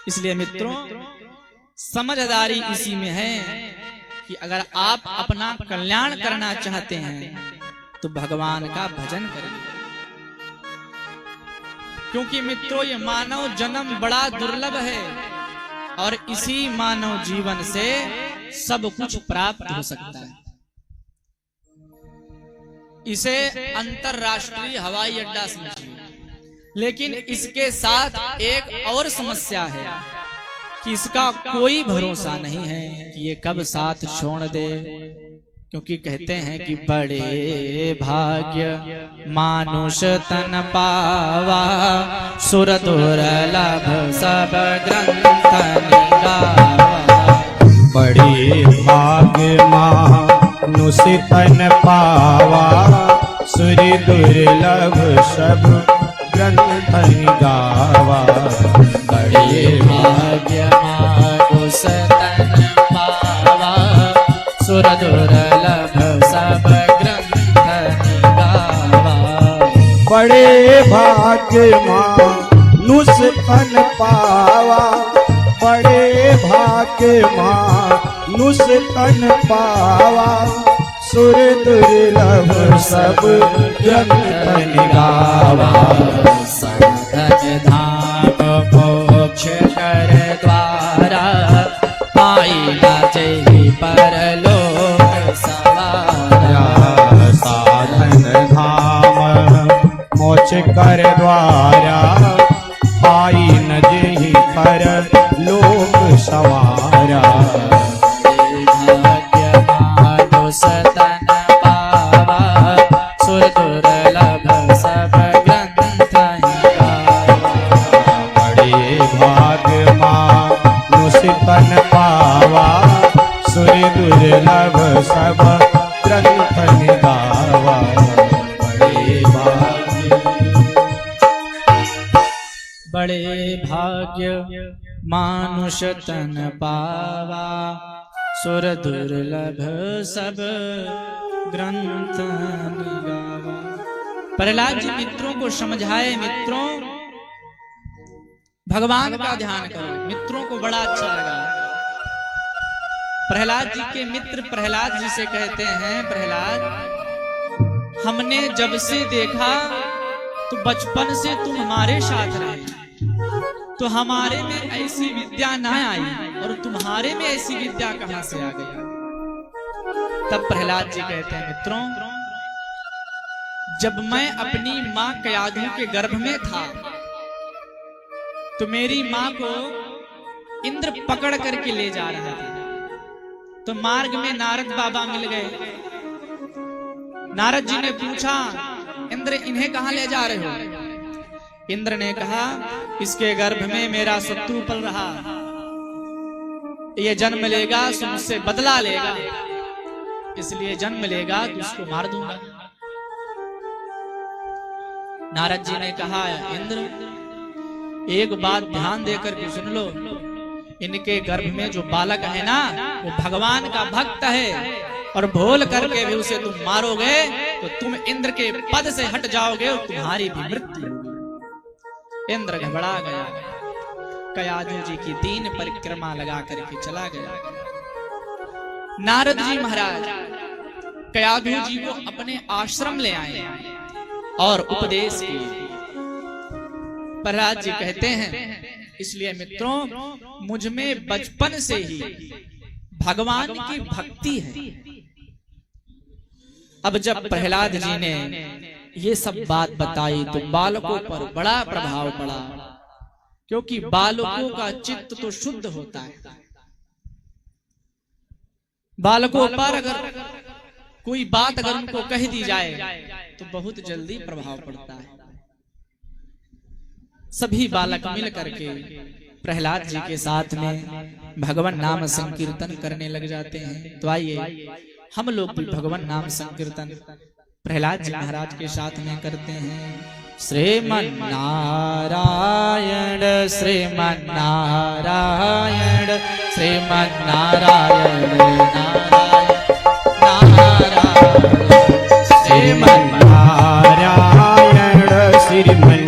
इसलिए मित्रों समझदारी इसी में है कि अगर आप अपना कल्याण करना चाहते हैं तो भगवान का भजन करें, क्योंकि मित्रों ये मानव जन्म बड़ा दुर्लभ है और इसी मानव जीवन से सब कुछ प्राप्त हो सकता है। इसे अंतरराष्ट्रीय हवाई अड्डा समझिए, लेकिन इसके साथ एक और समस्या है कि इसका कोई भरोसा नहीं है कि ये कब साथ छोड़ दे, क्योंकि कहते हैं कि बड़े भाग्य मानुष तन पावा, सुर दुर्लभ सब ग्रंथ निगावा। बड़े भाग्य मानुष तन पावा, सुर दुर्लभ सब ग्रंथ निगावा। बड़े भाग्य मानुष तन पावा, सुर दुर्लभ सब ग्रंथ निगावा। बड़े भाग्य मानुष तन पावा, बड़े भाग्य मानुष तन पावा, सुर दुर्लभ सब ग्रंथ निगावा। साधन धाम मोक्ष कर द्वारा, पाई न जहि परलोक सवारा। साधन धाम मोक्ष कर द्वारा, पाई न जहि परलोक सवारा। भाग्य मानुष तन पावा, सुर दुर्लभ सब ग्रंथ निगावा। बड़े भाग्य मानुष तन पावा, सुर दुर्लभ सब ग्रंथ निगावा। बड़े भाग्य मानुष तन पावा, सुर दुर्लभ सब ग्रंथ निगावा। प्रहलाद जी मित्रों को समझाए, मित्रों भगवान का ध्यान करो। मित्रों को बड़ा अच्छा लगा। प्रहलाद जी के मित्र प्रहलाद जी से कहते हैं, प्रहलाद हमने जब से देखा तो बचपन से तुम हमारे साथ रहे, तो हमारे में ऐसी विद्या ना आई और तुम्हारे में ऐसी विद्या कहां से आ गई। तब प्रहलाद जी कहते हैं, मित्रों जब मैं अपनी मां कयाधु के गर्भ में था तो मेरी मां को इंद्र पकड़ करके ले जा रहा था, तो मार्ग में नारद बाबा मिल गए। नारद जी ने पूछा, इंद्र इन्हें कहां ले जा रहे हो? इंद्र ने कहा, इसके गर्भ में मेरा शत्रु पल रहा, ये जन्म लेगा तो मुझसे बदला लेगा, इसलिए जन्म लेगा तो उसको मार दूंगा। नारद जी ने कहा, इंद्र एक बात ध्यान देकर के सुन लो, इनके गर्भ में जो बालक है ना वो भगवान का भक्त है, और भूल करके भी उसे तुम मारोगे तो तुम इंद्र के पद से हट जाओगे और तुम्हारी भी मृत्यु होगी। इंद्र घबरा गया, कयाधु जी की 3 परिक्रमा लगा करके चला गया। नारद जी महाराज कयाधु जी को अपने आश्रम ले आए और उपदेश किए। प्रहलाद जी कहते हैं, इसलिए मित्रों मुझ में बचपन से ही भगवान की भक्ति है। अब जब प्रहलाद जी ने ये सब बात बताई तो बालकों पर बड़ा प्रभाव पड़ा, क्योंकि बालकों का चित्त तो शुद्ध होता है। बालकों पर अगर कोई बात अगर उनको कह दी जाए तो बहुत जल्दी प्रभाव पड़ता है। सभी बालक मिल करके प्रहलाद जी के साथ में भगवान नाम संकीर्तन करने लग जाते हैं। तो आइए हम लोग भी भगवान नाम संकीर्तन प्रहलाद जी महाराज के साथ में करते हैं। श्रीमन नारायण श्रीमन नारायण श्रीमन नारायण नारायण श्रीमन नारायण श्रीमन